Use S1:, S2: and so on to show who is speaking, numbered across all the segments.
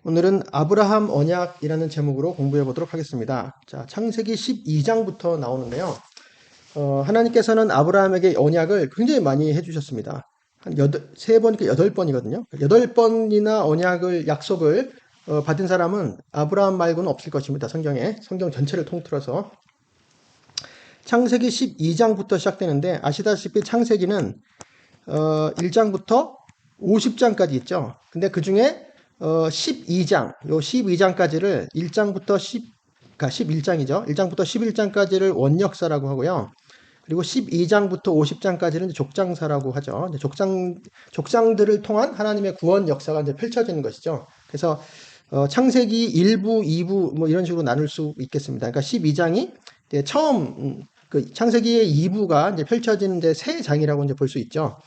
S1: 오늘은 아브라함 언약이라는 제목으로 공부해 보도록 하겠습니다. 자, 창세기 12장부터 나오는데요. 하나님께서는 아브라함에게 언약을 굉장히 많이 해주셨습니다. 한 3번이니까 8번이거든요. 8번이나 언약을, 약속을 받은 사람은 아브라함 말고는 없을 것입니다. 성경 전체를 통틀어서. 창세기 12장부터 시작되는데, 아시다시피 창세기는 1장부터 50장까지 있죠. 근데 그 중에 12장, 요 12장까지를 1장부터 11장이죠. 1장부터 11장까지를 원역사라고 하고요. 그리고 12장부터 50장까지는 족장사라고 하죠. 족장들을 통한 하나님의 구원 역사가 이제 펼쳐지는 것이죠. 그래서 창세기 1부, 2부 뭐 이런 식으로 나눌 수 있겠습니다. 그러니까 12장이 처음 그 창세기의 2부가 이제 펼쳐지는 이제 새 장이라고 이제 볼 수 있죠.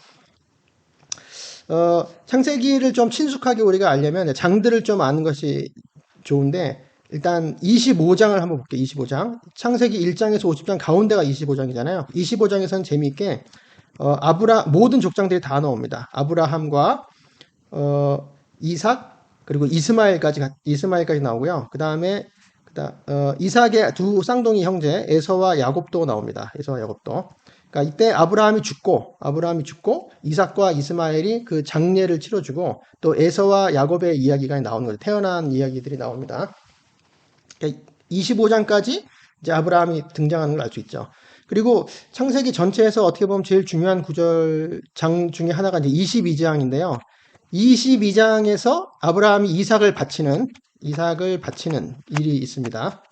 S1: 창세기를 좀 친숙하게 우리가 알려면 장들을 좀 아는 것이 좋은데, 일단 25장을 한번 볼게요. 25장. 창세기 1장에서 50장 가운데가 25장이잖아요. 25장에서는 재미있게 모든 족장들이 다 나옵니다. 아브라함과 이삭 그리고 이스마엘까지 나오고요. 그다음에 이삭의 두 쌍둥이 형제 에서와 야곱도 나옵니다. 에서와 야곱도. 그러니까 이때 아브라함이 죽고 이삭과 이스마엘이 그 장례를 치러주고 또 에서와 야곱의 이야기가 나오는 거죠. 태어난 이야기들이 나옵니다. 그러니까 25장까지 이제 아브라함이 등장하는 걸 알 수 있죠. 그리고 창세기 전체에서 어떻게 보면 제일 중요한 장 중에 하나가 이제 22장인데요. 22장에서 아브라함이 이삭을 바치는 일이 있습니다.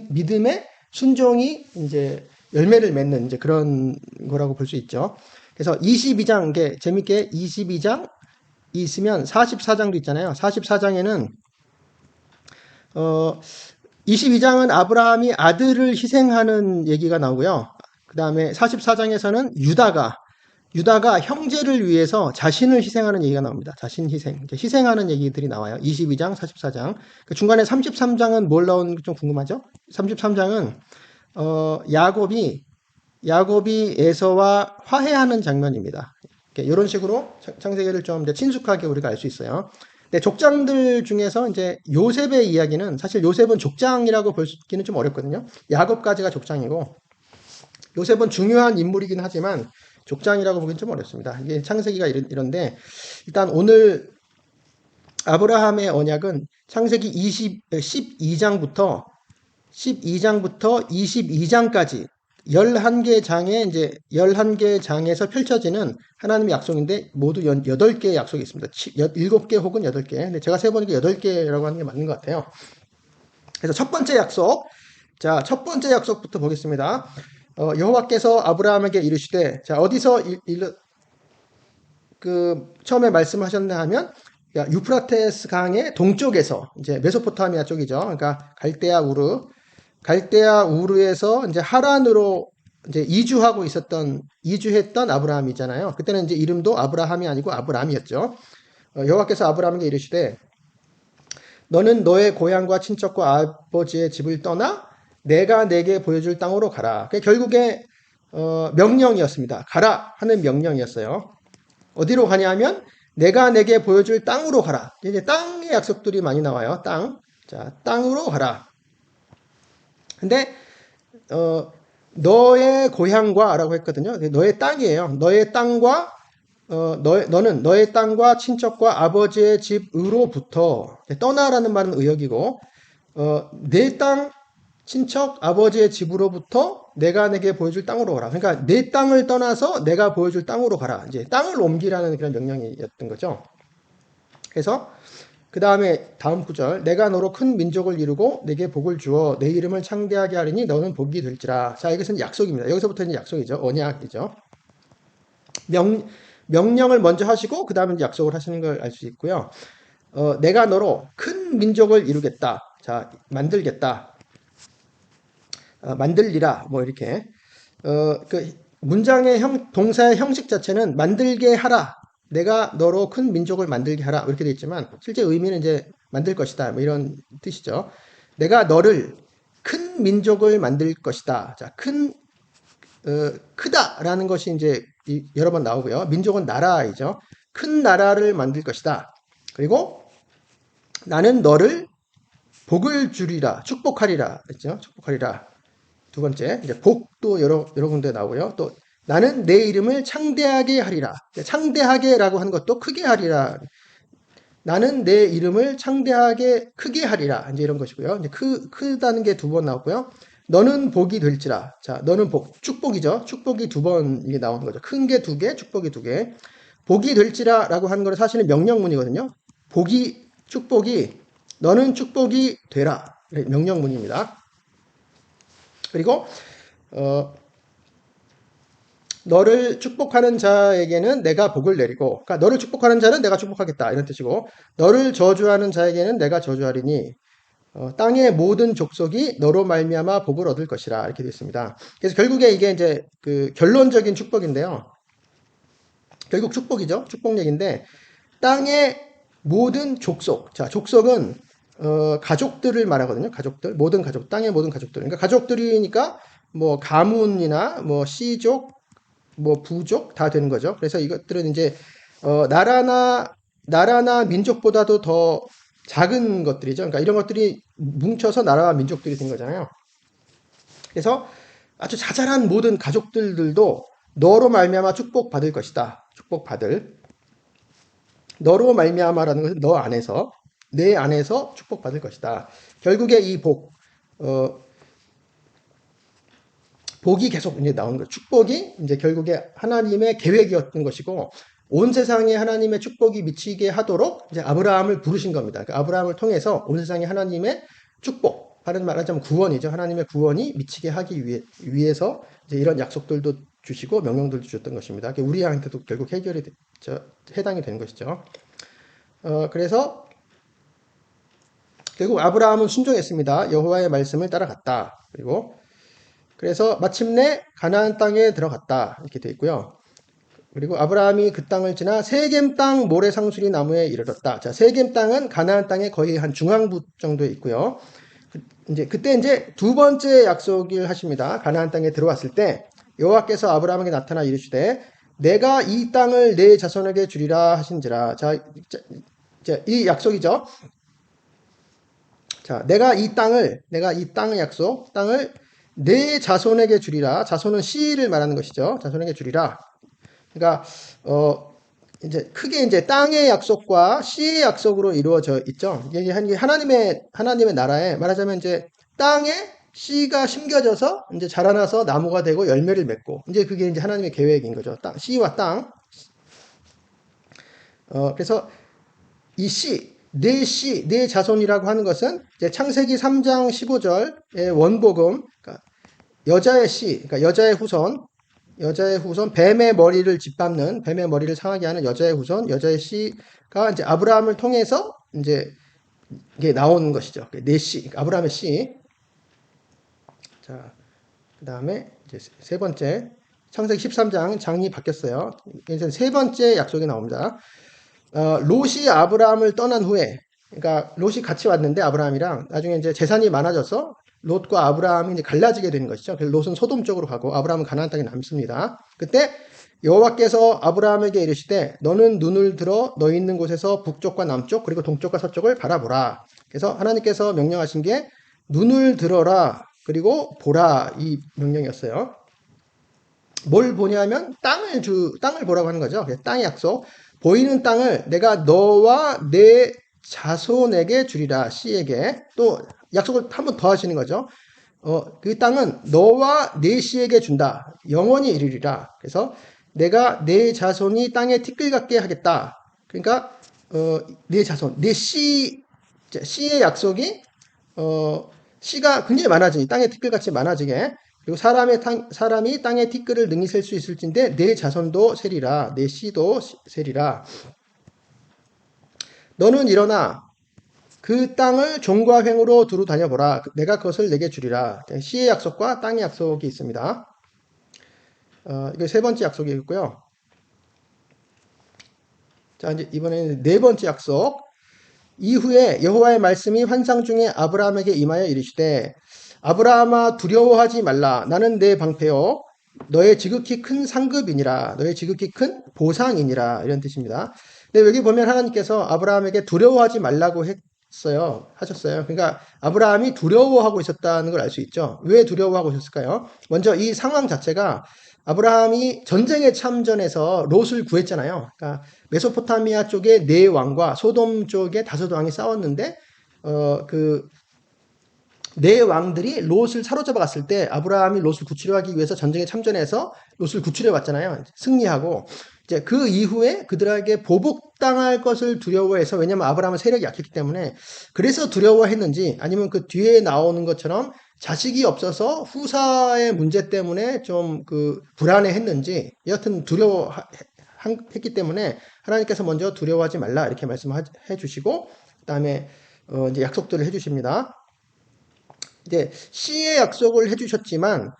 S1: 믿음의 순종이 이제 열매를 맺는 이제 그런 거라고 볼 수 있죠. 그래서 22장, 이게 재밌게 22장 있으면 44장도 있잖아요. 44장에는 22장은 아브라함이 아들을 희생하는 얘기가 나오고요. 그 다음에 44장에서는 유다가 형제를 위해서 자신을 희생하는 얘기가 나옵니다. 자신 희생하는 얘기들이 나와요. 22장, 44장. 그 중간에 33장은 뭘 나오는지 좀 궁금하죠? 33장은 야곱이 에서와 화해하는 장면입니다. 이런 식으로 창세기를 좀 친숙하게 우리가 알 수 있어요. 근데 족장들 중에서 이제 요셉의 이야기는, 사실 요셉은 족장이라고 보기는 좀 어렵거든요. 야곱까지가 족장이고, 요셉은 중요한 인물이긴 하지만 족장이라고 보기는 좀 어렵습니다. 이게 창세기가 이런데, 일단 오늘 아브라함의 언약은 창세기 12장부터 22장까지 11개 장에서 펼쳐지는 하나님의 약속인데, 모두 8개의 약속이 있습니다. 7개 혹은 8개. 근데 제가 세보니까 8개라고 하는 게 맞는 것 같아요. 그래서 첫 번째 약속부터 보겠습니다. 여호와께서 아브라함에게 이르시되, 자, 어디서 처음에 말씀하셨나 하면, 유프라테스 강의 동쪽에서, 이제 메소포타미아 쪽이죠. 그러니까 갈대아 우르에서 이제 하란으로 이제 이주했던 아브라함이잖아요. 그때는 이제 이름도 아브라함이 아니고 아브람이었죠. 여호와께서 아브라함에게 이르시되, 너는 너의 고향과 친척과 아버지의 집을 떠나 내가 내게 보여줄 땅으로 가라. 결국에 명령이었습니다. 가라 하는 명령이었어요. 어디로 가냐면 내가 내게 보여줄 땅으로 가라. 이제 땅의 약속들이 많이 나와요. 땅으로 가라. 근데 너의 고향과라고 했거든요. 너의 땅이에요. 너의 땅과 너는 너의 땅과 친척과 아버지의 집으로부터, 떠나라는 말은 의역이고, 내 땅, 친척, 아버지의 집으로부터 내가 내게 보여줄 땅으로 가라. 그러니까 내 땅을 떠나서 내가 보여줄 땅으로 가라. 이제 땅을 옮기라는 그런 명령이었던 거죠. 그래서 그 다음에 다음 구절, 내가 너로 큰 민족을 이루고 내게 복을 주어 내 이름을 창대하게 하리니 너는 복이 될지라. 자, 이것은 약속입니다. 여기서부터는 약속이죠. 언약이죠. 명령을 먼저 하시고 그 다음에 약속을 하시는 걸 알 수 있고요. 내가 너로 큰 민족을 이루겠다. 자, 만들겠다. 만들리라. 뭐 이렇게. 그 문장의 동사의 형식 자체는 만들게 하라. 내가 너로 큰 민족을 만들게 하라. 이렇게 되어 있지만 실제 의미는 이제 만들 것이다. 뭐 이런 뜻이죠. 내가 너를 큰 민족을 만들 것이다. 자, 크다라는 것이 이제 여러 번 나오고요. 민족은 나라이죠. 큰 나라를 만들 것이다. 그리고 나는 너를 복을 주리라, 축복하리라, 그죠? 축복하리라. 두 번째, 이제 복도 여러 군데 나오고요. 또 나는 내 이름을 창대하게 하리라. 창대하게라고 한 것도 크게 하리라. 나는 내 이름을 창대하게 크게 하리라. 이제 이런 것이고요. 이제 크다는 게 두 번 나왔고요. 너는 복이 될지라. 자, 너는 복, 축복이죠. 축복이 두 번 이게 나오는 거죠. 큰 게 두 개, 축복이 두 개. 복이 될지라라고 하는 거는 사실은 명령문이거든요. 복이, 축복이, 너는 축복이 되라. 명령문입니다. 그리고 너를 축복하는 자에게는 내가 복을 내리고, 그러니까 너를 축복하는 자는 내가 축복하겠다 이런 뜻이고, 너를 저주하는 자에게는 내가 저주하리니 땅의 모든 족속이 너로 말미암아 복을 얻을 것이라 이렇게 되어 있습니다. 그래서 결국에 이게 이제 그 결론적인 축복인데요. 결국 축복이죠. 축복 얘기인데 땅의 모든 족속, 자 족속은 가족들을 말하거든요. 가족들, 모든 가족, 땅의 모든 가족들. 그러니까 가족들이니까 뭐 가문이나 뭐 씨족, 뭐 부족 다 되는 거죠. 그래서 이것들은 이제 나라나 민족보다도 더 작은 것들이죠. 그러니까 이런 것들이 뭉쳐서 나라와 민족들이 된 거잖아요. 그래서 아주 자잘한 모든 가족들도 너로 말미암아 축복받을 것이다. 축복받을. 너로 말미암아라는 것은 너 안에서, 내 안에서 축복받을 것이다. 결국에 이 복이 계속 이제 나오는 거예요. 축복이 이제 결국에 하나님의 계획이었던 것이고, 온 세상에 하나님의 축복이 미치게 하도록 이제 아브라함을 부르신 겁니다. 그러니까 아브라함을 통해서 온 세상에 하나님의 축복, 다른 말하자면 구원이죠. 하나님의 구원이 미치게 하기 위해서 이제 이런 약속들도 주시고 명령들도 주셨던 것입니다. 우리한테도 결국 해당이 되는 것이죠. 그래서 결국 아브라함은 순종했습니다. 여호와의 말씀을 따라갔다. 그래서 마침내 가나안 땅에 들어갔다. 이렇게 되어 있고요. 그리고 아브라함이 그 땅을 지나 세겜 땅 모래상수리 나무에 이르렀다. 자, 세겜 땅은 가나안 땅의 거의 한 중앙부 정도에 있고요. 그때 이제 두 번째 약속을 하십니다. 가나안 땅에 들어왔을 때 여호와께서 아브라함에게 나타나 이르시되 내가 이 땅을 내 자손에게 주리라 하신지라. 자, 이 약속이죠. 자, 내가 이 땅의 약속, 땅을 내 자손에게 주리라. 자손은 씨를 말하는 것이죠. 자손에게 주리라. 그러니까 이제 크게 이제 땅의 약속과 씨의 약속으로 이루어져 있죠. 이게 하나님의 나라에 말하자면 이제 땅에 씨가 심겨져서 이제 자라나서 나무가 되고 열매를 맺고 이제 그게 이제 하나님의 계획인 거죠. 씨와 땅. 그래서 이 내 자손이라고 하는 것은 이제 창세기 3장 15절의 원복음, 그러니까 여자의 씨, 그러니까 여자의 후손, 뱀의 머리를 짓밟는, 뱀의 머리를 상하게 하는 여자의 후손, 여자의 씨가 이제 아브라함을 통해서 이제 이게 나오는 것이죠. 내 씨, 그러니까 아브라함의 씨. 자, 그 다음에 이제 세 번째, 창세기 13장 장이 바뀌었어요. 이제 세 번째 약속이 나옵니다. 롯이 아브라함을 떠난 후에, 그러니까 롯이 같이 왔는데 아브라함이랑 나중에 이제 재산이 많아져서 롯과 아브라함이 이제 갈라지게 되는 것이죠. 그래서 롯은 소돔 쪽으로 가고 아브라함은 가나안 땅에 남습니다. 그때 여호와께서 아브라함에게 이르시되 너는 눈을 들어 너 있는 곳에서 북쪽과 남쪽 그리고 동쪽과 서쪽을 바라보라. 그래서 하나님께서 명령하신 게 눈을 들어라 그리고 보라 이 명령이었어요. 뭘 보냐면 땅을 보라고 하는 거죠. 땅의 약속. 보이는 땅을 내가 너와 내 자손에게 주리라. 씨에게. 또 약속을 한 번 더 하시는 거죠. 그 땅은 너와 내 씨에게 준다. 영원히 이르리라. 그래서 내가 내 자손이 땅에 티끌 같게 하겠다. 그러니까 내 자손, 씨의 약속이 씨가 굉장히 많아지니 땅에 티끌같이 많아지게. 그리고 사람이 땅에 티끌을 능히 셀 수 있을진데 내 자손도 세리라. 내 씨도 세리라. 너는 일어나 그 땅을 종과 횡으로 두루 다녀보라. 내가 그것을 내게 주리라. 씨의 약속과 땅의 약속이 있습니다. 이게 세 번째 약속이고요. 자, 이제 이번에는 네 번째 약속. 이후에 여호와의 말씀이 환상 중에 아브라함에게 임하여 이르시되 아브라함아 두려워하지 말라. 나는 내 방패요. 너의 지극히 큰 상급이니라. 너의 지극히 큰 보상이니라. 이런 뜻입니다. 근데 여기 보면 하나님께서 아브라함에게 두려워하지 말라고 하셨어요. 그러니까 아브라함이 두려워하고 있었다는 걸 알 수 있죠. 왜 두려워하고 있었을까요? 먼저 이 상황 자체가 아브라함이 전쟁에 참전해서 롯을 구했잖아요. 그러니까 메소포타미아 쪽에 네 왕과 소돔 쪽에 다섯 왕이 싸웠는데 그 네 왕들이 롯을 사로잡아 갔을 때 아브라함이 롯을 구출하기 위해서 전쟁에 참전해서 롯을 구출해 왔잖아요. 승리하고 이제 그 이후에 그들에게 보복당할 것을 두려워해서 왜냐하면 아브라함은 세력이 약했기 때문에 그래서 두려워했는지 아니면 그 뒤에 나오는 것처럼 자식이 없어서 후사의 문제 때문에 좀 그 불안해했는지 여하튼 두려워했기 때문에 하나님께서 먼저 두려워하지 말라 이렇게 말씀해 주시고 그다음에 이제 약속들을 해 주십니다. 이제 씨의 약속을 해주셨지만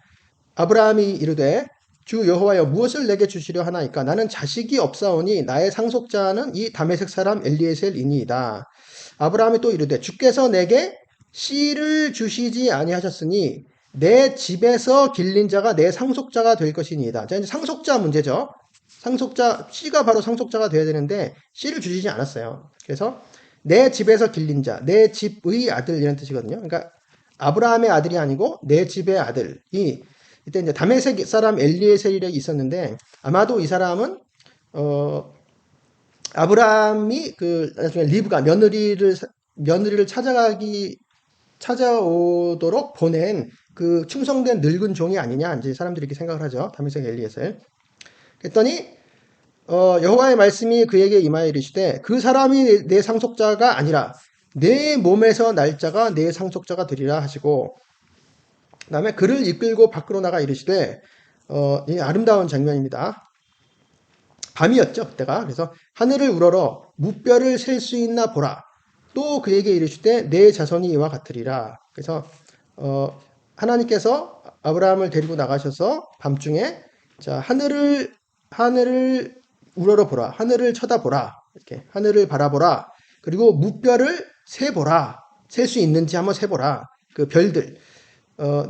S1: 아브라함이 이르되 주 여호와여 무엇을 내게 주시려 하나이까 나는 자식이 없사오니 나의 상속자는 이 다메섹 사람 엘리에셀이니이다. 아브라함이 또 이르되 주께서 내게 씨를 주시지 아니하셨으니 내 집에서 길린 자가 내 상속자가 될 것이니이다. 자, 이제 상속자 문제죠. 상속자 씨가 바로 상속자가 되어야 되는데 씨를 주시지 않았어요. 그래서 내 집에서 길린 자, 내 집의 아들 이런 뜻이거든요. 그러니까 아브라함의 아들이 아니고 내 집의 아들이 이때 이제 다메섹 사람 엘리에셀이 있었는데 아마도 이 사람은 아브라함이 그 나중에 리브가 며느리를 찾아오도록 보낸 그 충성된 늙은 종이 아니냐 이제 사람들이 이렇게 생각을 하죠. 다메섹 엘리에셀. 그랬더니 여호와의 말씀이 그에게 임하여 이르시되 그 사람이 내 상속자가 아니라 내 몸에서 날 자가 내 상속자가 되리라 하시고 그다음에 그를 이끌고 밖으로 나가 이르시되 이 아름다운 장면입니다. 밤이었죠 그때가. 그래서 하늘을 우러러 무뼈를 셀 수 있나 보라. 또 그에게 이르시되 내 자손이 이와 같으리라. 그래서 하나님께서 아브라함을 데리고 나가셔서 밤중에 자 하늘을 우러러 보라. 하늘을 쳐다보라. 이렇게 하늘을 바라보라. 그리고 무뼈를 세보라. 셀 수 있는지 한번 세보라. 그 별들.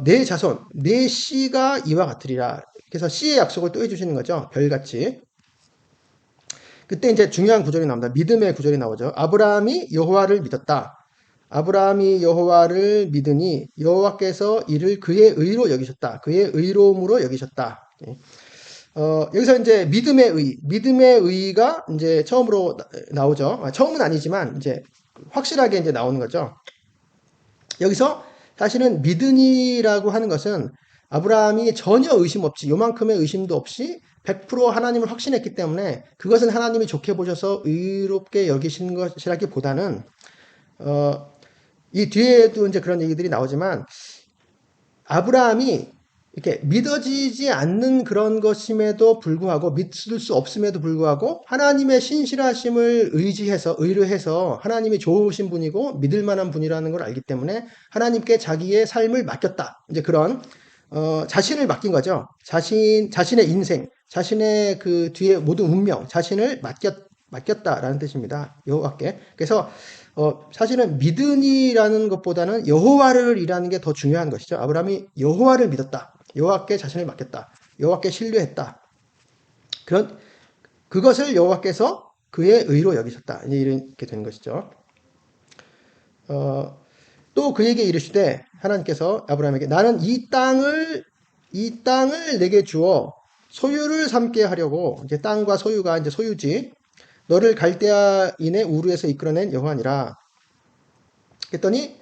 S1: 내 자손, 내 씨가 이와 같으리라. 그래서 씨의 약속을 또 해주시는 거죠. 별같이. 그때 이제 중요한 구절이 나옵니다. 믿음의 구절이 나오죠. 아브라함이 여호와를 믿었다. 아브라함이 여호와를 믿으니 여호와께서 이를 그의 의로 여기셨다. 그의 의로움으로 여기셨다. 여기서 이제 믿음의 의가 이제 처음으로 나오죠. 처음은 아니지만 이제 확실하게 이제 나오는 거죠. 여기서 사실은 믿으니라고 하는 것은 아브라함이 전혀 의심 없이 요만큼의 의심도 없이 100% 하나님을 확신했기 때문에 그것은 하나님이 좋게 보셔서 의롭게 여기신 것이라기보다는 이 뒤에도 이제 그런 얘기들이 나오지만 아브라함이 이렇게 믿어지지 않는 그런 것임에도 불구하고 믿을 수 없음에도 불구하고 하나님의 신실하심을 의뢰해서 하나님이 좋으신 분이고 믿을 만한 분이라는 걸 알기 때문에 하나님께 자기의 삶을 맡겼다. 이제 그런 자신을 맡긴 거죠. 자신의 인생, 자신의 그 뒤에 모든 운명, 자신을 맡겼다라는 뜻입니다. 여호와께. 그래서 사실은 믿으니라는 것보다는 여호와를이라는 게 더 중요한 것이죠. 아브라함이 여호와를 믿었다. 여호와께 자신을 맡겼다. 여호와께 신뢰했다. 그것을 여호와께서 그의 의로 여기셨다. 이제 이렇게 되는 것이죠. 또 그에게 이르시되 하나님께서 아브라함에게 나는 이 땅을 내게 주어 소유를 삼게 하려고 이제 땅과 소유가 이제 소유지 너를 갈대아인의 우르에서 이끌어낸 여호와니라. 그랬더니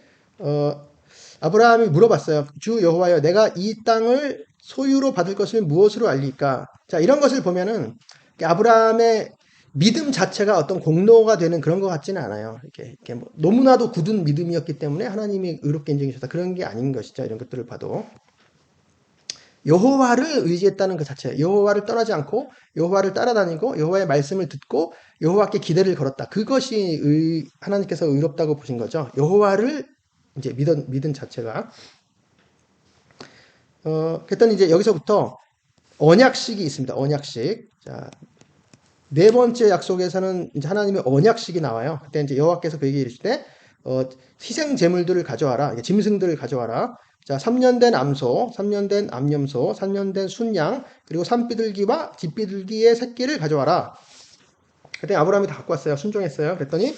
S1: 아브라함이 물어봤어요. 주 여호와여 내가 이 땅을 소유로 받을 것을 무엇으로 알리까? 자, 이런 것을 보면은 아브라함의 믿음 자체가 어떤 공로가 되는 그런 것 같지는 않아요. 이렇게 뭐 너무나도 굳은 믿음이었기 때문에 하나님이 의롭게 인정하셨다. 그런 게 아닌 것이죠. 이런 것들을 봐도. 여호와를 의지했다는 그 자체, 여호와를 떠나지 않고 여호와를 따라다니고 여호와의 말씀을 듣고 여호와께 기대를 걸었다. 그것이 하나님께서 의롭다고 보신 거죠. 여호와를 이제 믿은 자체가. 그랬더니 이제 여기서부터 언약식이 있습니다. 언약식. 자, 네 번째 약속에서는 이제 하나님의 언약식이 나와요. 그때 이제 여호와께서 그에게 이르시되 희생 제물들을 가져와라. 짐승들을 가져와라. 자, 3년 된 암소, 3년 된 암염소, 3년 된 순양, 그리고 산비둘기와 뒷비둘기의 새끼를 가져와라. 그때 아브라함이 다 갖고 왔어요. 순종했어요. 그랬더니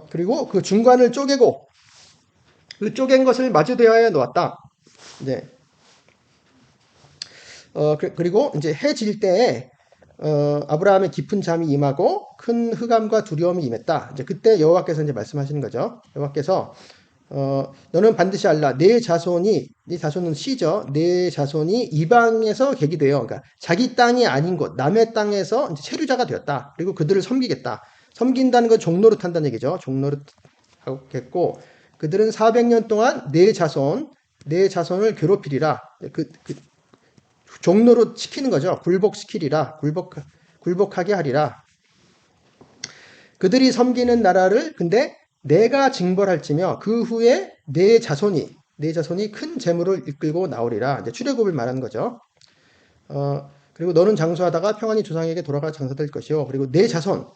S1: 그리고 그 중간을 쪼개고 그 쪼갠 것을 마주대하여 놓았다. 이제 그리고 이제 해 질 때에 아브라함의 깊은 잠이 임하고 큰 흑암과 두려움이 임했다. 이제 그때 여호와께서 이제 말씀하시는 거죠. 여호와께서 너는 반드시 알라. 네 자손은 씨죠. 네 자손이 이방에서 계기되어, 그러니까 자기 땅이 아닌 곳, 남의 땅에서 이제 체류자가 되었다. 그리고 그들을 섬기겠다. 섬긴다는 건 종노릇 한다는 얘기죠. 종노릇 하겠고, 그들은 400년 동안 네 자손을 괴롭히리라. 종로로 시키는 거죠. 굴복시키리라. 굴복하게 하리라. 그들이 섬기는 나라를 근데 내가 징벌할지며 그 후에 내 자손이 큰 재물을 이끌고 나오리라. 이제 출애굽을 말하는 거죠. 그리고 너는 장수하다가 평안히 조상에게 돌아가 장사될 것이요. 그리고 내 자손.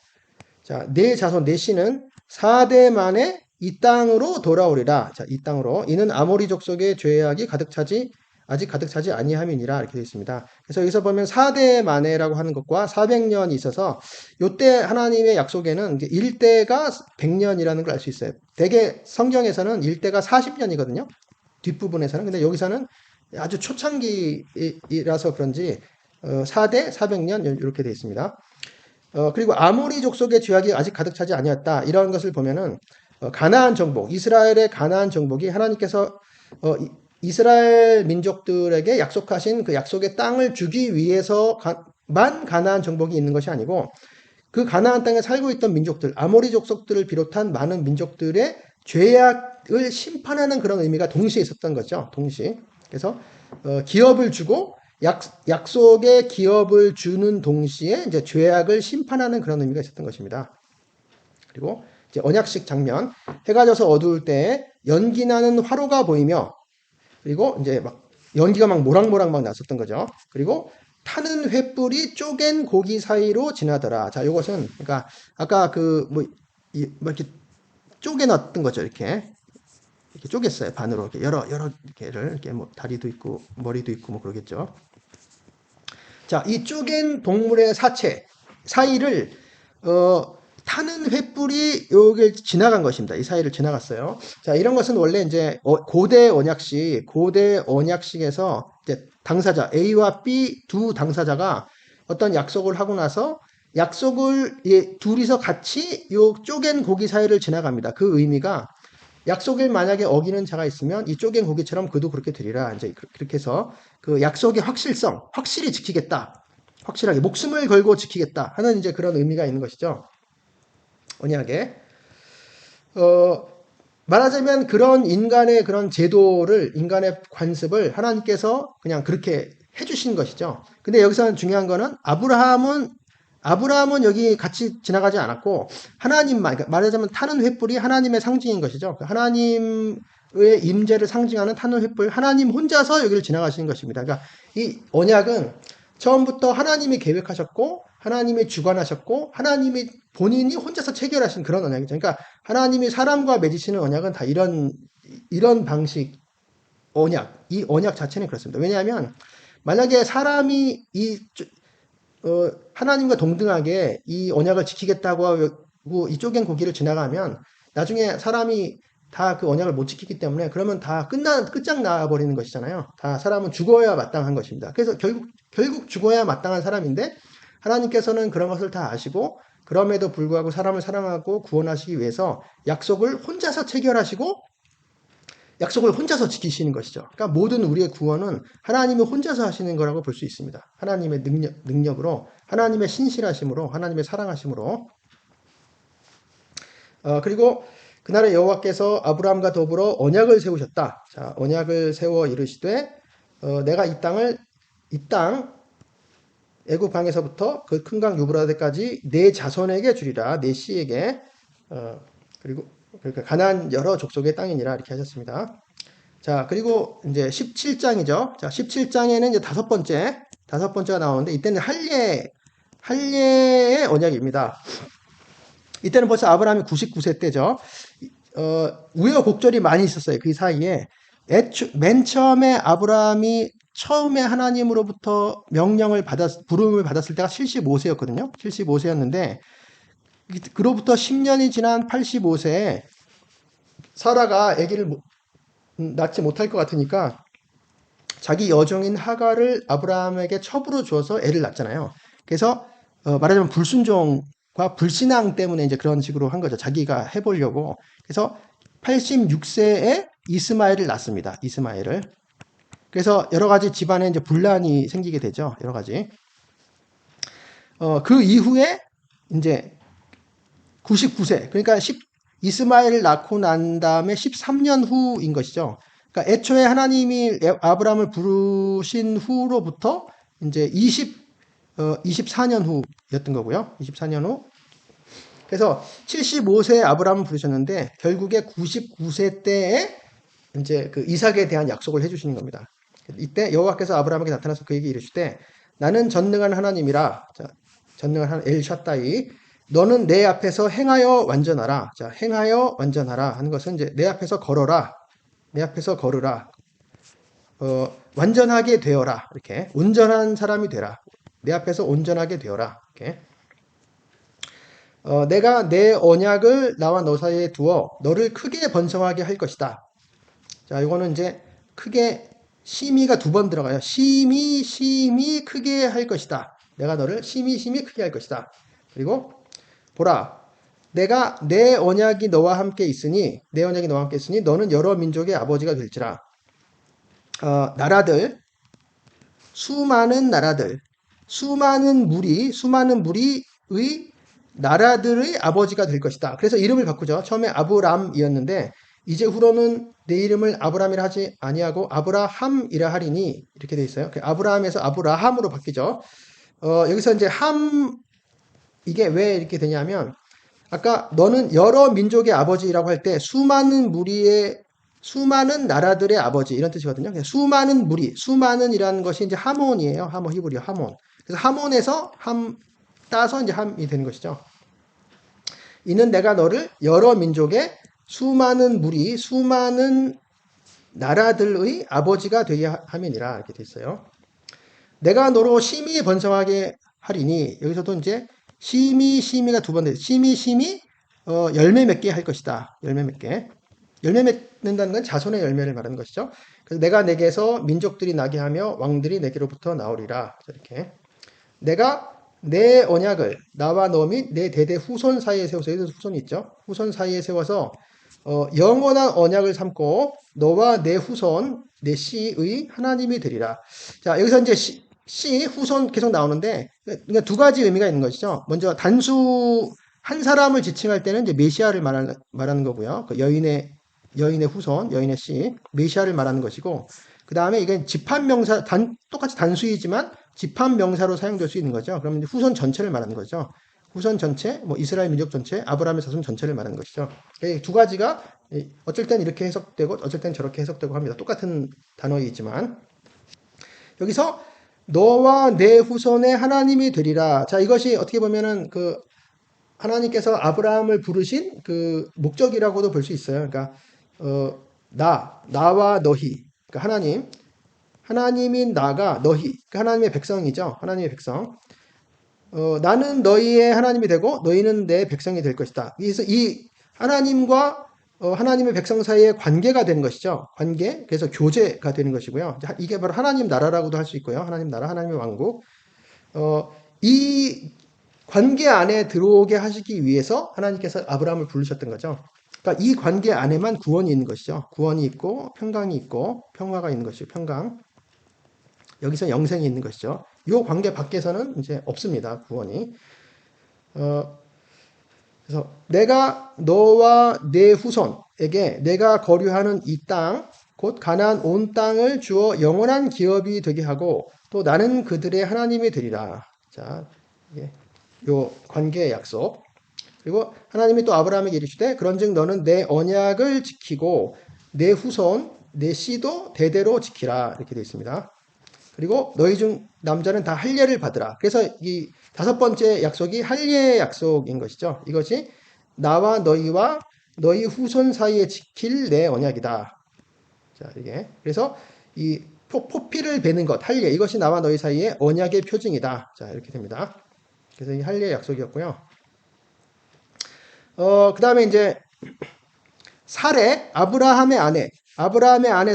S1: 자, 내 자손 내 씨는 4대 만에 이 땅으로 돌아오리라. 자, 이 땅으로. 이는 아모리 족속의 죄악이 아직 가득 차지 아니함이니라 이렇게 되어 있습니다. 그래서 여기서 보면 4대 만에라고 하는 것과 400년이 있어서 요때 하나님의 약속에는 이제 일대가 100년이라는 걸 알 수 있어요. 대개 성경에서는 일대가 40년이거든요. 뒷부분에서는. 근데 여기서는 아주 초창기라서 그런지 4대 400년 이렇게 되어 있습니다. 그리고 아모리 족속의 죄악이 아직 가득 차지 아니었다. 이런 것을 보면은 가나안 정복, 이스라엘의 가나안 정복이 하나님께서 이스라엘 민족들에게 약속하신 그 약속의 땅을 주기 위해서만 가나안 정복이 있는 것이 아니고 그 가나안 땅에 살고 있던 민족들, 아모리 족속들을 비롯한 많은 민족들의 죄악을 심판하는 그런 의미가 동시에 있었던 거죠. 동시에. 그래서 기업을 주고 약속의 기업을 주는 동시에 이제 죄악을 심판하는 그런 의미가 있었던 것입니다. 그리고 이제 언약식 장면, 해가 져서 어두울 때 연기 나는 화로가 보이며, 그리고 이제 막 연기가 막 모락모락 막 났었던 거죠. 그리고 타는 횃불이 쪼갠 고기 사이로 지나더라. 자, 요것은 그러니까 아까 뭐 이렇게 쪼개놨던 거죠. 이렇게 쪼갰어요. 반으로 이렇게 여러 개를 이렇게 뭐 다리도 있고 머리도 있고 뭐 그러겠죠. 자, 이 쪼갠 동물의 사체 사이를 타는 횃불이 여기를 지나간 것입니다. 이 사이를 지나갔어요. 자, 이런 것은 원래 이제 고대 언약식에서 이제 당사자 A와 B 두 당사자가 어떤 약속을 하고 나서 약속을 둘이서 같이 요 쪼갠 고기 사이를 지나갑니다. 그 의미가 약속을 만약에 어기는 자가 있으면 이 쪼갠 고기처럼 그도 그렇게 되리라. 이제 그렇게 해서 그 약속의 확실히 지키겠다. 확실하게 목숨을 걸고 지키겠다 하는 이제 그런 의미가 있는 것이죠. 언약에. 말하자면 그런 인간의 그런 제도를, 인간의 관습을 하나님께서 그냥 그렇게 해주신 것이죠. 근데 여기서는 중요한 거는 아브라함은 여기 같이 지나가지 않았고 하나님만, 그러니까 말하자면 타는 횃불이 하나님의 상징인 것이죠. 하나님의 임재를 상징하는 타는 횃불, 하나님 혼자서 여기를 지나가시는 것입니다. 그러니까 이 언약은 처음부터 하나님이 계획하셨고 하나님이 주관하셨고 하나님이 본인이 혼자서 체결하신 그런 언약이죠. 그러니까 하나님이 사람과 맺으시는 언약은 다 이런 방식 이 언약 자체는 그렇습니다. 왜냐하면 만약에 사람이 하나님과 동등하게 이 언약을 지키겠다고 하고 이 쪼갠 고기를 지나가면 나중에 사람이 다 그 언약을 못 지키기 때문에 그러면 다 끝장나 버리는 것이잖아요. 다 사람은 죽어야 마땅한 것입니다. 그래서 결국 죽어야 마땅한 사람인데 하나님께서는 그런 것을 다 아시고 그럼에도 불구하고 사람을 사랑하고 구원하시기 위해서 약속을 혼자서 체결하시고 약속을 혼자서 지키시는 것이죠. 그러니까 모든 우리의 구원은 하나님이 혼자서 하시는 거라고 볼 수 있습니다. 하나님의 능력으로, 하나님의 신실하심으로, 하나님의 사랑하심으로. 그리고 그날에 여호와께서 아브라함과 더불어 언약을 세우셨다. 자, 언약을 세워 이르시되 내가 이 땅 애굽 방에서부터 그 큰 강 유브라데까지 내 자손에게 주리라. 내 씨에게. 그리고 그러니까 가나안 여러 족속의 땅이니라 이렇게 하셨습니다. 자, 그리고 이제 17장이죠. 자, 17장에는 이제 다섯 번째가 나오는데 이때는 할례의 언약입니다. 이때는 벌써 아브라함이 99세 때죠. 우여곡절이 많이 있었어요. 그 사이에 맨 처음에 아브라함이 처음에 하나님으로부터 부름을 받았을 때가 75세였거든요. 75세였는데 그로부터 10년이 지난 85세에 사라가 아기를 낳지 못할 것 같으니까 자기 여종인 하갈을 아브라함에게 첩으로 주어서 애를 낳잖아요. 그래서 말하자면 불순종과 불신앙 때문에 이제 그런 식으로 한 거죠. 자기가 해보려고. 그래서 86세에 이스마엘을 낳습니다. 이스마엘을. 그래서 여러 가지 집안에 이제 분란이 생기게 되죠. 여러 가지. 그 이후에 이제 99세, 그러니까 이스마엘을 낳고 난 다음에 13년 후인 것이죠. 그러니까 애초에 하나님이 아브라함을 부르신 후로부터 이제 24년 후였던 거고요. 24년 후. 그래서 75세에 아브라함을 부르셨는데 결국에 99세 때에 이제 그 이삭에 대한 약속을 해주시는 겁니다. 이때 여호와께서 아브라함에게 나타나서 그에게 이르시되 나는 전능한 하나님이라. 자, 전능한 하나님 엘샤다이, 너는 내 앞에서 행하여 완전하라. 자, 행하여 완전하라 하는 것은 이제 내 앞에서 걸어라. 내 앞에서 걸으라. 완전하게 되어라. 이렇게 온전한 사람이 되라. 내 앞에서 온전하게 되어라. 이렇게. 내가 내 언약을 나와 너 사이에 두어 너를 크게 번성하게 할 것이다. 자, 이거는 이제 크게 심히가 두 번 들어가요. 심히 크게 할 것이다. 내가 너를 심히 크게 할 것이다. 그리고 보라, 내가 내 언약이 너와 함께 있으니 너는 여러 민족의 아버지가 될지라. 나라들, 수많은 나라들, 수많은 무리의 나라들의 아버지가 될 것이다. 그래서 이름을 바꾸죠. 처음에 아브람이었는데 이제후로는 내 이름을 아브람이라 하지 아니하고 아브라함이라 하리니, 이렇게 돼 있어요. 아브라함에서 아브라함으로 바뀌죠. 여기서 이제 이게 왜 이렇게 되냐면 아까 너는 여러 민족의 아버지라고 할 때 수많은 나라들의 아버지 이런 뜻이거든요. 수많은 수많은이라는 것이 이제 하몬이에요. 히브리어 하몬. 그래서 하몬에서 따서 이제 함이 되는 것이죠. 이는 내가 너를 여러 민족의 수많은 나라들의 아버지가 되게 함이니라, 이렇게 돼 있어요. 내가 너로 심히 번성하게 하리니, 여기서도 이제 심히가 두 번 돼. 심히 열매 맺게 할 것이다. 열매 맺게. 열매 맺는다는 건 자손의 열매를 말하는 것이죠. 그래서 내가 내게서 민족들이 나게 하며 왕들이 내게로부터 나오리라. 이렇게. 내가 내 언약을 나와 너 및 내 대대 후손 사이에 세워서, 여기서 후손이 있죠. 후손 사이에 세워서 영원한 언약을 삼고 너와 내 후손 내 씨의 하나님이 되리라. 자, 여기서 이제 씨 후손 계속 나오는데 그러니까 두 가지 의미가 있는 것이죠. 먼저 단수 한 사람을 지칭할 때는 이제 메시아를 말하는 거고요. 그 여인의 후손, 여인의 씨, 메시아를 말하는 것이고, 그 다음에 이게 집합명사, 똑같이 단수이지만 집합명사로 사용될 수 있는 거죠. 그러면 이제 후손 전체를 말하는 거죠. 후손 전체, 뭐 이스라엘 민족 전체, 아브라함의 자손 전체를 말하는 것이죠. 두 가지가 어쩔 땐 이렇게 해석되고 어쩔 땐 저렇게 해석되고 합니다. 똑같은 단어이지만 여기서 너와 내 후손의 하나님이 되리라. 자, 이것이 어떻게 보면은 그 하나님께서 아브라함을 부르신 그 목적이라고도 볼 수 있어요. 그러니까 나와 너희, 그러니까 하나님인 나가 너희, 그러니까 하나님의 백성이죠. 하나님의 백성. 나는 너희의 하나님이 되고 너희는 내 백성이 될 것이다. 그래서 이 하나님과 하나님의 백성 사이의 관계가 되는 것이죠. 관계. 그래서 교제가 되는 것이고요. 이게 바로 하나님 나라라고도 할 수 있고요. 하나님 나라, 하나님의 왕국. 이 관계 안에 들어오게 하시기 위해서 하나님께서 아브라함을 부르셨던 거죠. 그러니까 이 관계 안에만 구원이 있는 것이죠. 구원이 있고 평강이 있고 평화가 있는 것이죠. 평강. 여기서 영생이 있는 것이죠. 이 관계 밖에서는 이제 없습니다. 구원이. 그래서 내가 너와 내 후손에게 내가 거류하는 이 땅, 곧 가나안 온 땅을 주어 영원한 기업이 되게 하고 또 나는 그들의 하나님이 되리라. 자, 요 관계의 약속. 그리고 하나님이 또 아브라함에게 이르시되 그런즉 너는 내 언약을 지키고 내 후손, 내 씨도 대대로 지키라. 이렇게 되어 있습니다. 그리고 너희 중 남자는 다 할례를 받으라. 그래서 이 다섯 번째 약속이 할례의 약속인 것이죠. 이것이 나와 너희와 너희 후손 사이에 지킬 내 언약이다. 자, 이게 그래서 이 포피를 베는 것, 할례, 이것이 나와 너희 사이에 언약의 표징이다. 자, 이렇게 됩니다. 그래서 이 할례의 약속이었고요. 그 다음에 이제 사레, 아브라함의 아내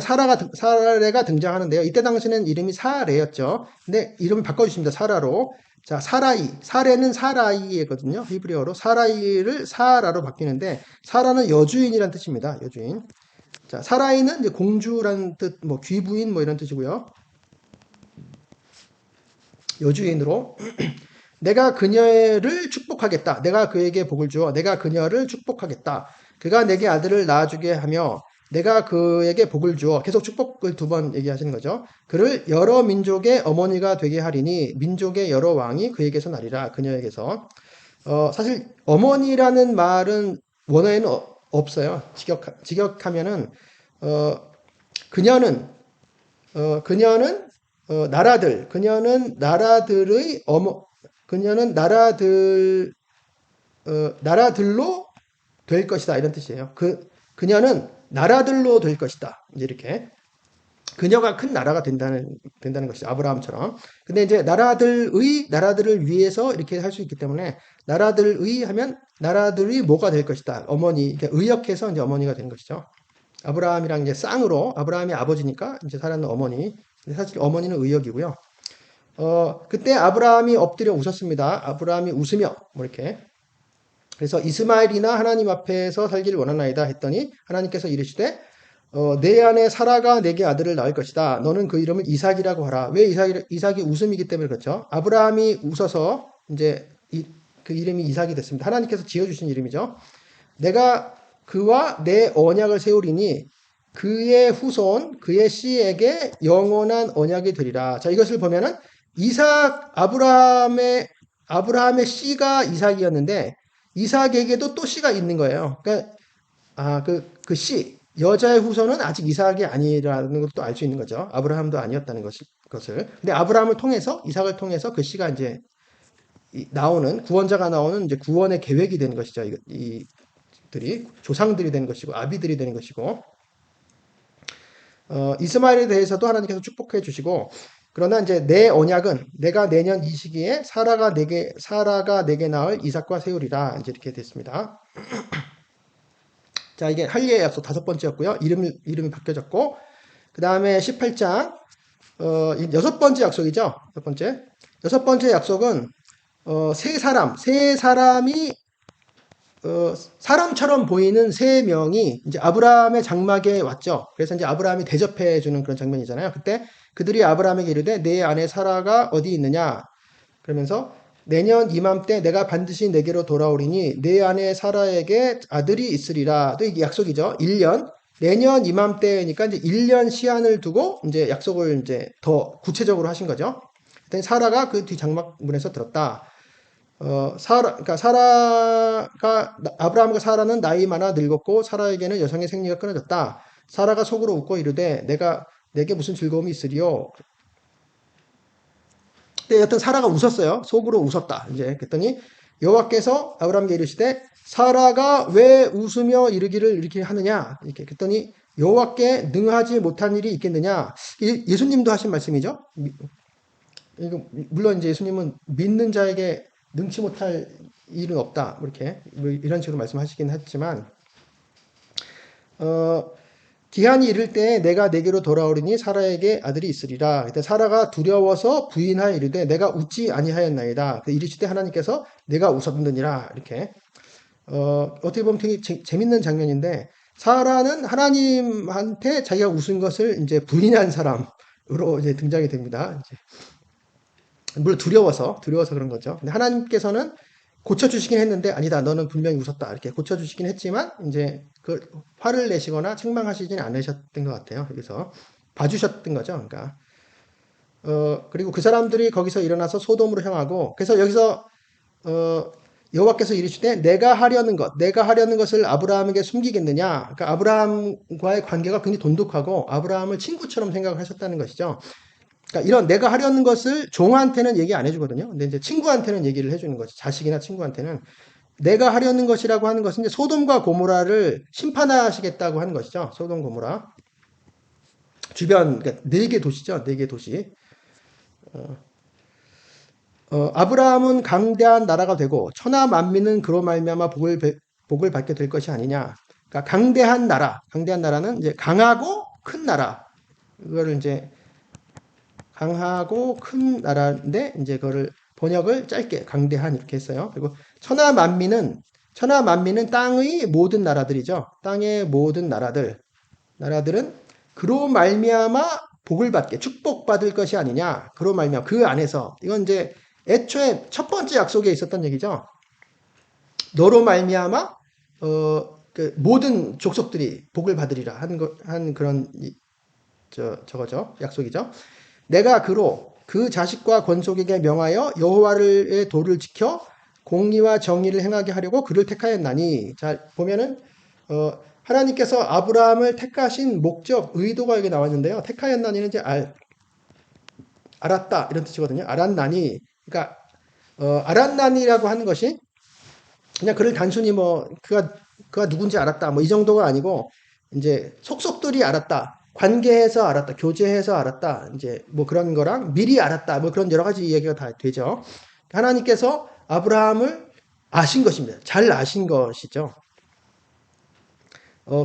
S1: 사레가 등장하는데요. 이때 당시는 이름이 사레였죠. 근데 이름을 바꿔주십니다. 사라로. 자, 사레는 사라이거든요. 히브리어로. 사라이를 사라로 바뀌는데, 사라는 여주인이란 뜻입니다. 여주인. 자, 사라이는 이제 공주라는 뜻, 뭐, 귀부인 뭐 이런 뜻이고요. 여주인으로. 내가 그녀를 축복하겠다. 내가 그에게 복을 주어 내가 그녀를 축복하겠다. 그가 내게 아들을 낳아주게 하며 내가 그에게 복을 주어 계속 축복을 두 번 얘기하시는 거죠. 그를 여러 민족의 어머니가 되게 하리니 민족의 여러 왕이 그에게서 나리라. 그녀에게서. 사실 어머니라는 말은 원어에는 없어요. 직역하면은 그녀는 그녀는 그녀는 나라들의 그녀는 나라들로 될 것이다. 이런 뜻이에요. 그녀는 나라들로 될 것이다. 이제 이렇게. 그녀가 큰 나라가 된다는 것이죠. 아브라함처럼. 근데 이제 나라들을 위해서 이렇게 할 수 있기 때문에 나라들의 하면 나라들이 뭐가 될 것이다. 어머니, 의역해서 이제 어머니가 되는 것이죠. 아브라함이랑 이제 쌍으로 아브라함이 아버지니까 이제 사라는 어머니. 사실 어머니는 의역이고요. 그때 아브라함이 엎드려 웃었습니다. 아브라함이 웃으며 뭐 이렇게. 그래서 이스마엘이나 하나님 앞에서 살기를 원하나이다 했더니 하나님께서 이르시되 내 아내 사라가 내게 아들을 낳을 것이다. 너는 그 이름을 이삭이라고 하라. 왜 이삭이 웃음이기 때문에 그렇죠. 아브라함이 웃어서 이제 그 이름이 이삭이 됐습니다. 하나님께서 지어주신 이름이죠. 내가 그와 내 언약을 세우리니 그의 후손, 그의 씨에게 영원한 언약이 되리라. 자, 이것을 보면은 아브라함의 씨가 이삭이었는데 이삭에게도 또 씨가 있는 거예요. 그러니까 그 씨, 여자의 후손은 아직 이삭이 아니라는 것도 알 수 있는 거죠. 아브라함도 아니었다는 것을. 근데 아브라함을 통해서 이삭을 통해서 그 씨가 이제 구원자가 나오는 이제 구원의 계획이 되는 것이죠. 이들이 조상들이 되는 것이고 아비들이 되는 것이고 이스마엘에 대해서도 하나님께서 축복해 주시고 그러나 이제 내 언약은 내가 내년 이 시기에 사라가 내게 낳을 이삭과 세우리라 이제 이렇게 됐습니다. 자, 이게 할례의 약속 5번째였고요. 이름이 바뀌어졌고 그 다음에 18장 여섯 번째 약속이죠. 여섯 번째 약속은 세 사람이 사람처럼 보이는 세 명이 이제 아브라함의 장막에 왔죠. 그래서 이제 아브라함이 대접해 주는 그런 장면이잖아요. 그때 그들이 아브라함에게 이르되 내 아내 사라가 어디 있느냐? 그러면서 내년 이맘때 내가 반드시 내게로 돌아오리니 내 아내 사라에게 아들이 있으리라. 또 이게 약속이죠. 1년. 내년 이맘때니까 이제 1년 시한을 두고 이제 약속을 이제 더 구체적으로 하신 거죠. 그랬더니 사라가 그 뒤 장막문에서 들었다. 그러니까 아브라함과 사라는 나이 많아 늙었고 사라에게는 여성의 생리가 끊어졌다. 사라가 속으로 웃고 이르되 내게 무슨 즐거움이 있으리요? 근데 여튼 사라가 웃었어요. 속으로 웃었다. 이제 그랬더니 여호와께서 아브라함에게 이르시되 사라가 왜 웃으며 이르기를 이렇게 하느냐? 이렇게 그랬더니 여호와께 능하지 못한 일이 있겠느냐? 예수님도 하신 말씀이죠. 물론 이제 예수님은 믿는 자에게 능치 못할 일은 없다. 이렇게 이런 식으로 말씀하시긴 했지만 기한이 이를 때 내가 내게로 돌아오리니 사라에게 아들이 있으리라. 그때 사라가 두려워서 부인하여 이르되 내가 웃지 아니하였나이다. 이르시되 하나님께서 내가 웃었느니라. 이렇게 어떻게 보면 되게 재밌는 장면인데 사라는 하나님한테 자기가 웃은 것을 이제 부인한 사람으로 이제 등장이 됩니다. 이제 물론 두려워서 그런 거죠. 근데 하나님께서는 고쳐주시긴 했는데 아니다 너는 분명히 웃었다 이렇게 고쳐주시긴 했지만 이제 그 화를 내시거나 책망하시지는 않으셨던 것 같아요. 그래서 봐주셨던 거죠. 그러니까 그리고 그 사람들이 거기서 일어나서 소돔으로 향하고 그래서 여기서 여호와께서 이르시되 내가 하려는 것을 아브라함에게 숨기겠느냐. 그러니까 아브라함과의 관계가 굉장히 돈독하고 아브라함을 친구처럼 생각을 하셨다는 것이죠. 그러니까 이런 내가 하려는 것을 종한테는 얘기 안 해주거든요. 근데 이제 친구한테는 얘기를 해주는 거죠. 자식이나 친구한테는 내가 하려는 것이라고 하는 것은 이제 소돔과 고모라를 심판하시겠다고 하는 것이죠. 소돔 고모라 주변 그러니까 4개 도시죠. 4개 도시. 아브라함은 강대한 나라가 되고 천하 만민은 그로 말미암아 복을 복을 받게 될 것이 아니냐. 그러니까 강대한 나라는 이제 강하고 큰 나라. 이거를 이제 강하고 큰 나라인데 이제 그거를 번역을 짧게 강대한 이렇게 했어요. 그리고 천하만민은 땅의 모든 나라들이죠. 땅의 모든 나라들은 그로 말미암아 복을 받게 축복받을 것이 아니냐. 그로 말미암아 그 안에서 이건 이제 애초에 첫 번째 약속에 있었던 얘기죠. 너로 말미암아 그 모든 족속들이 복을 받으리라 한 그런 저거죠. 약속이죠. 내가 그로 그 자식과 권속에게 명하여 여호와의 도를 지켜 공의와 정의를 행하게 하려고 그를 택하였나니. 자, 보면은 하나님께서 아브라함을 택하신 목적, 의도가 여기 나왔는데요. 택하였나니는 이제 알았다 이런 뜻이거든요. 알았나니. 그러니까 알았나니라고 하는 것이 그냥 그를 단순히 뭐 그가 누군지 알았다 뭐 이 정도가 아니고 이제 속속들이 알았다. 관계해서 알았다. 교제해서 알았다. 이제 뭐 그런 거랑 미리 알았다. 뭐 그런 여러 가지 얘기가 다 되죠. 하나님께서 아브라함을 아신 것입니다. 잘 아신 것이죠.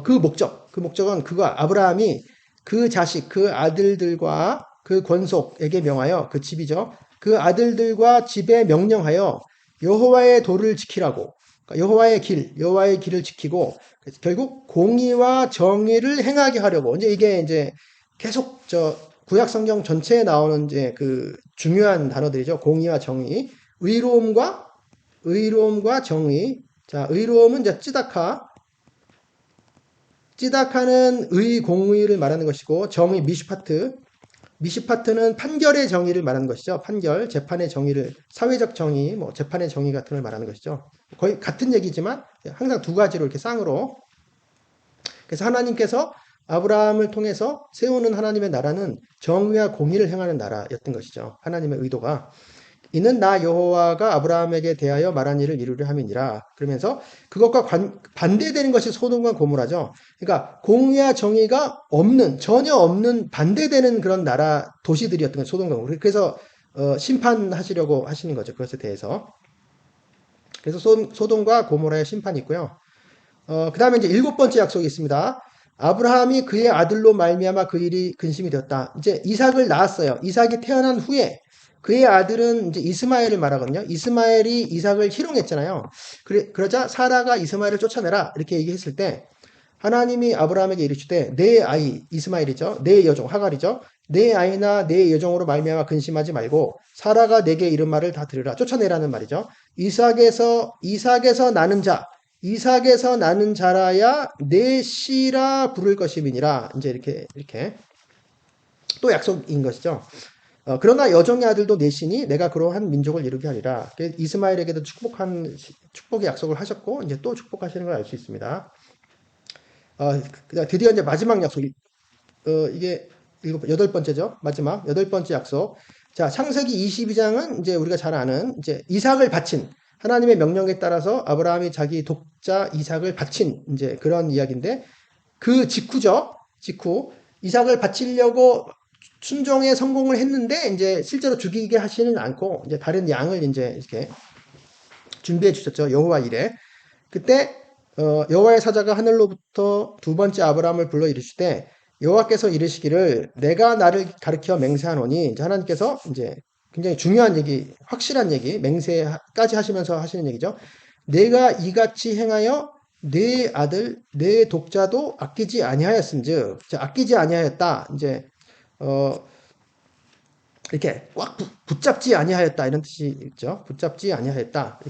S1: 그 목적은 아브라함이 그 자식, 그 아들들과 그 권속에게 명하여 그 집이죠. 그 아들들과 집에 명령하여 여호와의 도를 지키라고. 그러니까 여호와의 길을 지키고 결국 공의와 정의를 행하게 하려고. 이제 이게 계속 구약 성경 전체에 나오는 이제 그 중요한 단어들이죠. 공의와 정의, 의로움과 정의. 자, 의로움은 이제 찌다카는 공의를 말하는 것이고 정의 미시파트는 판결의 정의를 말하는 것이죠. 판결, 재판의 정의를 사회적 정의, 뭐 재판의 정의 같은 걸 말하는 것이죠. 거의 같은 얘기지만 항상 두 가지로 이렇게 쌍으로. 그래서 하나님께서 아브라함을 통해서 세우는 하나님의 나라는 정의와 공의를 행하는 나라였던 것이죠. 하나님의 의도가. 이는 나 여호와가 아브라함에게 대하여 말한 일을 이루려 함이니라. 그러면서 그것과 반대되는 것이 소돔과 고모라죠. 그러니까 공의와 정의가 전혀 없는 반대되는 그런 나라 도시들이었던 거죠. 소돔과 고모라. 그래서 심판하시려고 하시는 거죠. 그것에 대해서. 그래서 소돔과 고모라의 심판이 있고요. 그 다음에 이제 7번째 약속이 있습니다. 아브라함이 그의 아들로 말미암아 그 일이 근심이 되었다. 이제 이삭을 낳았어요. 이삭이 태어난 후에 그의 아들은 이제 이스마엘을 말하거든요. 이스마엘이 이삭을 희롱했잖아요. 그러자 사라가 이스마엘을 쫓아내라 이렇게 얘기했을 때 하나님이 아브라함에게 이르시되 내 아이 이스마엘이죠. 내 여종 하갈이죠. 내 아이나 내 여종으로 말미암아 근심하지 말고 사라가 내게 이른 말을 다 들으라. 쫓아내라는 말이죠. 이삭에서 나는 자라야 내 씨라 부를 것임이니라. 이제 이렇게 또 약속인 것이죠. 그러나 여종의 아들도 내 씨니 내가 그러한 민족을 이루게 하리라. 이스마엘에게도 축복의 약속을 하셨고 이제 또 축복하시는 걸 알 수 있습니다. 드디어 이제 마지막 약속. 이게 8번째죠. 마지막 8번째 약속. 자, 창세기 22장은 이제 우리가 잘 아는 이제 이삭을 바친 하나님의 명령에 따라서 아브라함이 자기 독자 이삭을 바친 이제 그런 이야기인데 그 직후 이삭을 바치려고 순종에 성공을 했는데 이제 실제로 죽이게 하시는 않고 이제 다른 양을 이제 이렇게 준비해 주셨죠. 여호와 이래. 그때 여호와의 사자가 하늘로부터 두 번째 아브라함을 불러 이르시되 여호와께서 이르시기를 내가 나를 가르쳐 맹세하노니 이제 하나님께서 이제 굉장히 중요한 얘기, 확실한 얘기, 맹세까지 하시면서 하시는 얘기죠. 내가 이같이 행하여 내 아들, 내 독자도 아끼지 아니하였은즉, 아끼지 아니하였다. 이제 이렇게 꽉 붙잡지 아니하였다 이런 뜻이 있죠. 붙잡지 아니하였다.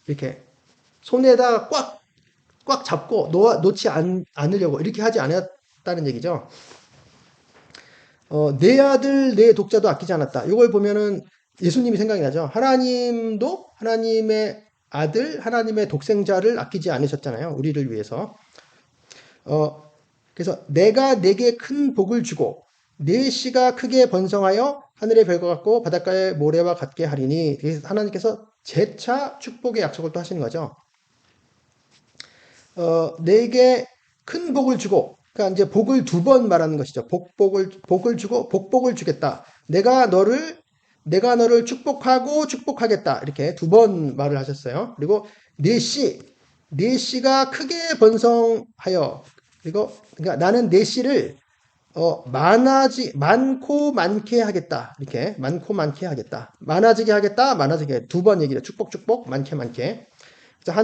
S1: 이렇게 손에다 꽉 잡고 놓지 않으려고 이렇게 하지 않았다는 얘기죠. 내 아들, 내 독자도 아끼지 않았다. 이걸 보면은 예수님이 생각이 나죠. 하나님도 하나님의 아들, 하나님의 독생자를 아끼지 않으셨잖아요. 우리를 위해서. 그래서 내가 내게 큰 복을 주고 내 씨가 크게 번성하여 하늘의 별과 같고 바닷가의 모래와 같게 하리니. 그래서 하나님께서 재차 축복의 약속을 또 하시는 거죠. 내게 큰 복을 주고, 그러니까 이제 복을 두 번 말하는 것이죠. 복을 주고 복복을 주겠다. 내가 너를 축복하고 축복하겠다. 이렇게 두 번 말을 하셨어요. 그리고 내 씨, 내 씨가 크게 번성하여 그리고 그러니까 나는 내 씨를 많고 많게 하겠다. 이렇게 많고 많게 하겠다. 많아지게 하겠다. 많아지게 하겠다. 두 번 얘기를 축복 축복 많게 많게. 그래서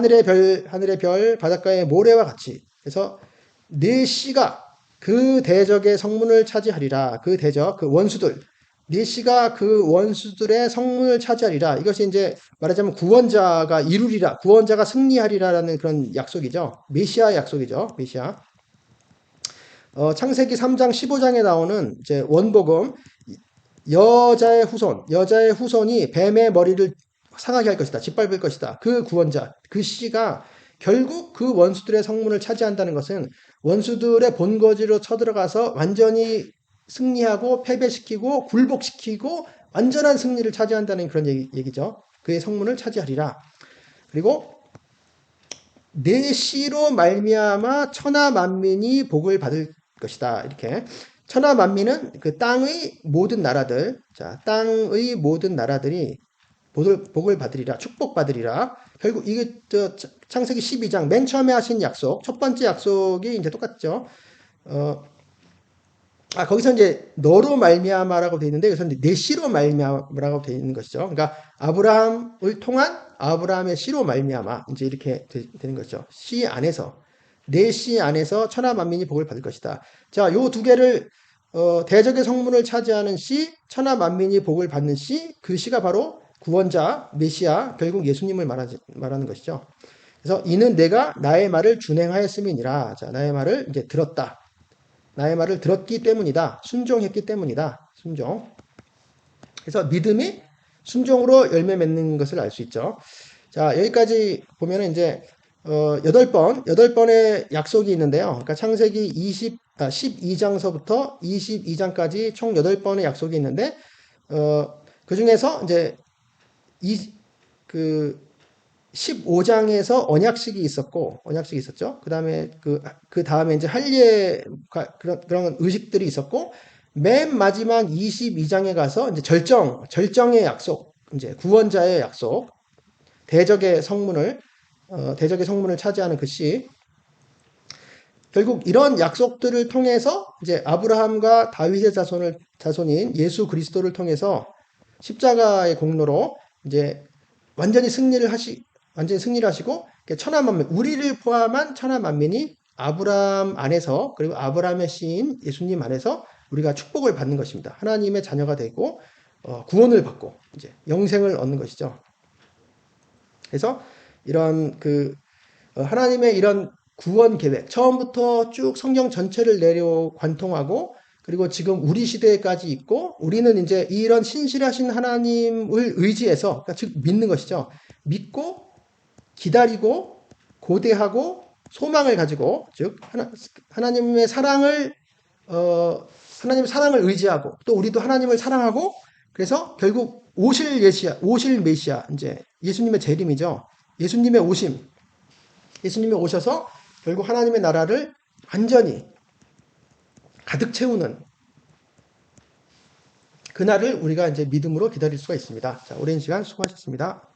S1: 하늘의 별 바닷가의 모래와 같이. 그래서 네 씨가 그 대적의 성문을 차지하리라. 그 대적 그 원수들 네 씨가 그 원수들의 성문을 차지하리라. 이것이 이제 말하자면 구원자가 이루리라. 구원자가 승리하리라라는 그런 약속이죠. 메시아 약속이죠. 메시아. 창세기 3장 15장에 나오는 이제 원복음 여자의 후손이 뱀의 머리를 상하게 할 것이다. 짓밟을 것이다. 그 구원자, 그 씨가 결국 그 원수들의 성문을 차지한다는 것은 원수들의 본거지로 쳐들어가서 완전히 승리하고 패배시키고 굴복시키고 완전한 승리를 차지한다는 그런 얘기죠. 그의 성문을 차지하리라. 그리고 내 씨로 말미암아 천하 만민이 복을 받을 것이다. 이렇게 천하 만민은 그 땅의 모든 나라들, 자 땅의 모든 나라들이 복을 받으리라, 축복받으리라. 결국 이게 창세기 12장 맨 처음에 하신 약속, 첫 번째 약속이 이제 똑같죠. 어, 거기서 이제 너로 말미암아라고 되어 있는데 여기서 내 씨로 말미암아라고 되어 있는 것이죠. 그러니까 아브라함을 통한 아브라함의 씨로 말미암아 이제 이렇게 되는 거죠. 씨 안에서 내 씨 안에서 천하 만민이 복을 받을 것이다. 자, 요 두 개를 대적의 성문을 차지하는 씨, 천하 만민이 복을 받는 씨, 그 씨가 바로 구원자 메시아 결국 예수님을 말하는 것이죠. 그래서 이는 내가 나의 말을 준행하였음이니라. 자, 나의 말을 이제 들었다. 나의 말을 들었기 때문이다. 순종했기 때문이다. 순종. 그래서 믿음이 순종으로 열매 맺는 것을 알 수 있죠. 자, 여기까지 보면은 이제, 8번의 약속이 있는데요. 그러니까 창세기 12장서부터 22장까지 총 8번의 약속이 있는데, 그 중에서 이제, 그, 15장에서 언약식이 있었죠. 그 다음에 이제 그런 의식들이 있었고, 맨 마지막 22장에 가서 이제 절정의 약속, 이제 구원자의 약속, 대적의 성문을 차지하는 그 시, 결국 이런 약속들을 통해서 이제 아브라함과 다윗의 자손인 예수 그리스도를 통해서 십자가의 공로로 이제 완전히 승리를 하시고 천하 만민, 우리를 포함한 천하 만민이 아브라함 안에서 그리고 아브라함의 씨인 예수님 안에서 우리가 축복을 받는 것입니다. 하나님의 자녀가 되고 구원을 받고 이제 영생을 얻는 것이죠. 그래서 이런 하나님의 이런 구원 계획, 처음부터 쭉 성경 전체를 관통하고, 그리고 지금 우리 시대에까지 있고, 우리는 이제 이런 신실하신 하나님을 의지해서, 그러니까 즉 믿는 것이죠. 믿고, 기다리고, 고대하고, 소망을 가지고, 즉, 하나님의 하나님의 사랑을 의지하고, 또 우리도 하나님을 사랑하고, 그래서 결국 오실 메시아, 이제 예수님의 재림이죠. 예수님이 오셔서 결국 하나님의 나라를 완전히 가득 채우는 그날을 우리가 이제 믿음으로 기다릴 수가 있습니다. 자, 오랜 시간 수고하셨습니다.